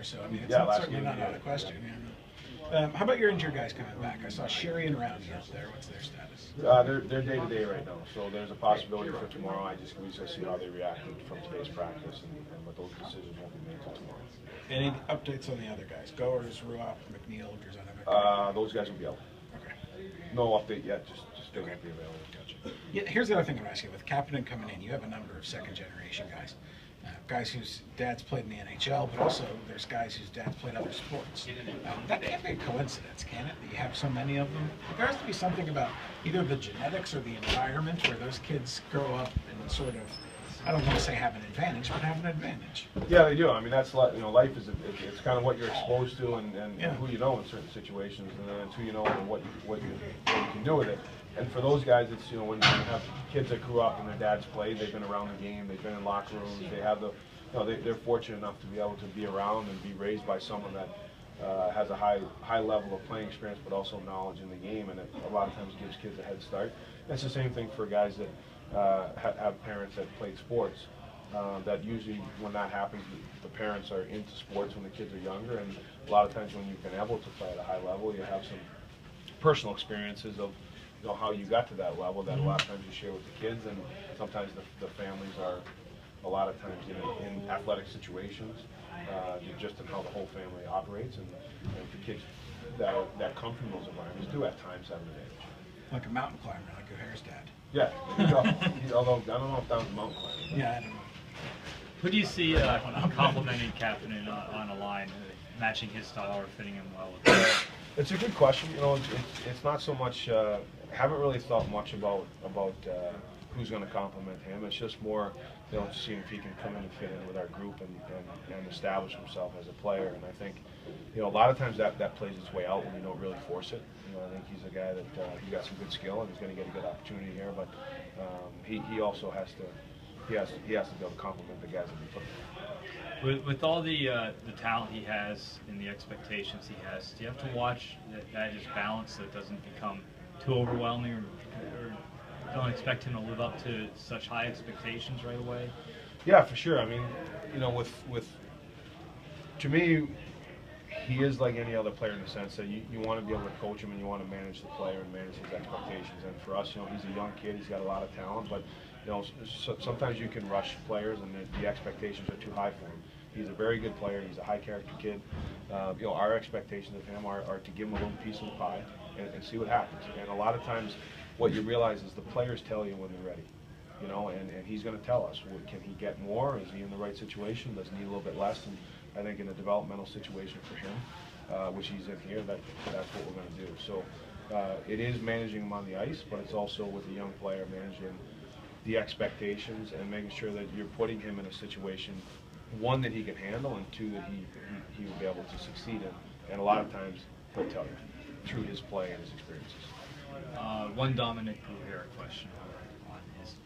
So, I mean, it's Yeah, certainly not out of the question. Yeah. How about your injured guys coming back? I saw Sherry and Roundy out there. What's their status? They're day-to-day right now, so there's a possibility for tomorrow. We just see how they reacted from today's practice, and what those decisions won't be made until tomorrow. Any updates on the other guys? Goers, Ruoff, McNeil, Those guys will be out. Okay. No update yet, just they won't be available. Gotcha. Yeah, here's the other thing I'm asking. With Kapanen coming in, you have a number of second-generation guys. Guys whose dads played in the NHL, but also there's guys whose dads played other sports. That can't be a coincidence, can it, that you have so many of them? There has to be something about either the genetics or the environment where those kids grow up and sort of, I don't want to say have an advantage, but have an advantage. Yeah, they do. I mean, that's life is it's kind of what you're exposed to and who you know in certain situations, and then it's who you know and what you can do with it. And for those guys, it's when you have kids that grew up and their dads played, they've been around the game, they've been in locker rooms, they have they're fortunate enough to be able to be around and be raised by someone that has a high level of playing experience, but also knowledge in the game, and it a lot of times gives kids a head start. And it's the same thing for guys that have parents that played sports. That usually, when that happens, the parents are into sports when the kids are younger, and a lot of times when you've been able to play at a high level, you have some personal experiences of how you got to that level that a lot of times you share with the kids, and sometimes the families are a lot of times in athletic situations, just in how the whole family operates, and the kids that come from those environments do at times have an advantage. Like a mountain climber, like O'Hare's dad. Yeah, although I don't know if that was a mountain climber. Yeah, I don't know. Who do you see complimenting Kapanen on a line, matching his style or fitting him well with it? It's a good question. It's not so much. Haven't really thought much about who's going to compliment him. It's just more, seeing if he can come in and fit in with our group and establish himself as a player. And I think, a lot of times that plays its way out when you don't really force it. I think he's a guy that he got some good skill and he's going to get a good opportunity here. But he also has to be able to compliment the guys that he put in. With all the talent he has and the expectations he has, do you have to watch that just balance so it doesn't become too overwhelming, or don't expect him to live up to such high expectations right away? Yeah, for sure. I mean, to me, he is like any other player in the sense that you want to be able to coach him and you want to manage the player and manage his expectations. And for us, he's a young kid. He's got a lot of talent, but sometimes you can rush players and the expectations are too high for him. He's a very good player. He's a high character kid. Our expectations of him are to give him a little piece of the pie and see what happens. And a lot of times, what you realize is the players tell you when they're ready. And he's going to tell us. Can he get more? Is he in the right situation? Does he need a little bit less? And I think in a developmental situation for him, which he's in here, that's what we're going to do. So it is managing him on the ice, but it's also with a young player managing the expectations and making sure that you're putting him in a situation, one, that he can handle, and two, that he will be able to succeed in. And a lot of times he'll tell you through his play and his experiences. One Dominic O'Hare question on his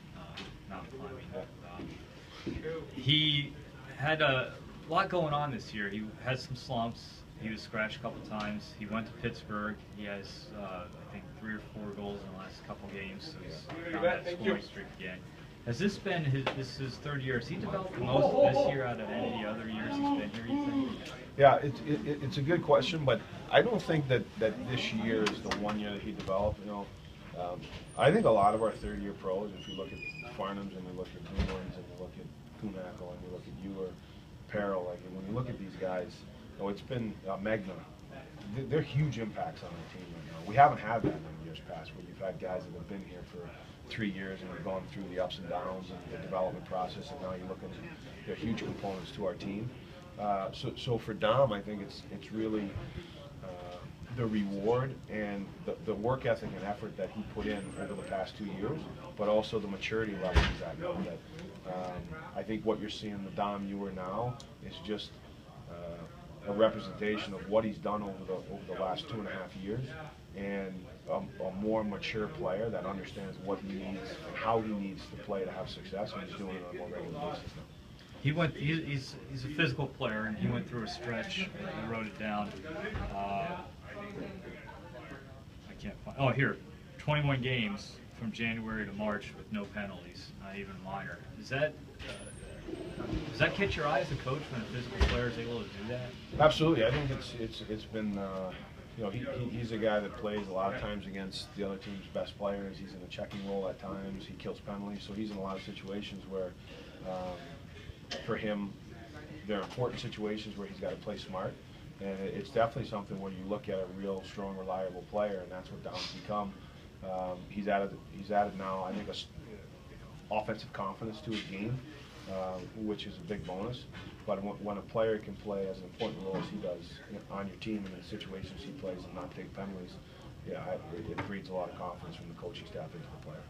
mountain climbing. He had a lot going on this year. He had some slumps. He was scratched a couple times. He went to Pittsburgh. He has, I think, 3 or 4 goals in the last couple games. So he's found that scoring streak again. Has this been his third year? Has he developed the most this year out of any of the other years he's been here, you think? Yeah, it's a good question, but I don't think that this year is the one year that he developed. I think a lot of our third-year pros, if you look at Farnham's and you look at Greenlands and you look at Kuhnhackl and you look at Ewer, Peril, when you look at these guys, it's been Magna. They're huge impacts on our team right now. We haven't had that in years past, where you've had guys that have been here for 3 years and have gone through the ups and downs and the development process, and now you look at them, they're huge components to our team. So for Dom, I think it's really the reward and the work ethic and effort that he put in over the past 2 years, but also the maturity level he's at now. I think what you're seeing the Dom Ewer now is just a representation of what he's done over the last 2.5 years, and a more mature player that understands what he needs and how he needs to play to have success, and he's doing it on a more regular basis now. He's a physical player, and he went through a stretch. I wrote it down. I can't find. Oh, here, 21 games from January to March with no penalties, not even minor. Is that Does that catch your eye as a coach when a physical player is able to do that? Absolutely. I think it's been you know, he's a guy that plays a lot of times against the other team's best players. He's in a checking role at times. He kills penalties, so he's in a lot of situations where for him they're important situations where he's got to play smart. And it's definitely something where you look at a real strong, reliable player, and that's what Dom's become. He's added now, I think, offensive confidence to his game, which is a big bonus. But when a player can play as an important role as he does on your team in the situations he plays and not take penalties, yeah, it breeds a lot of confidence from the coaching staff into the player.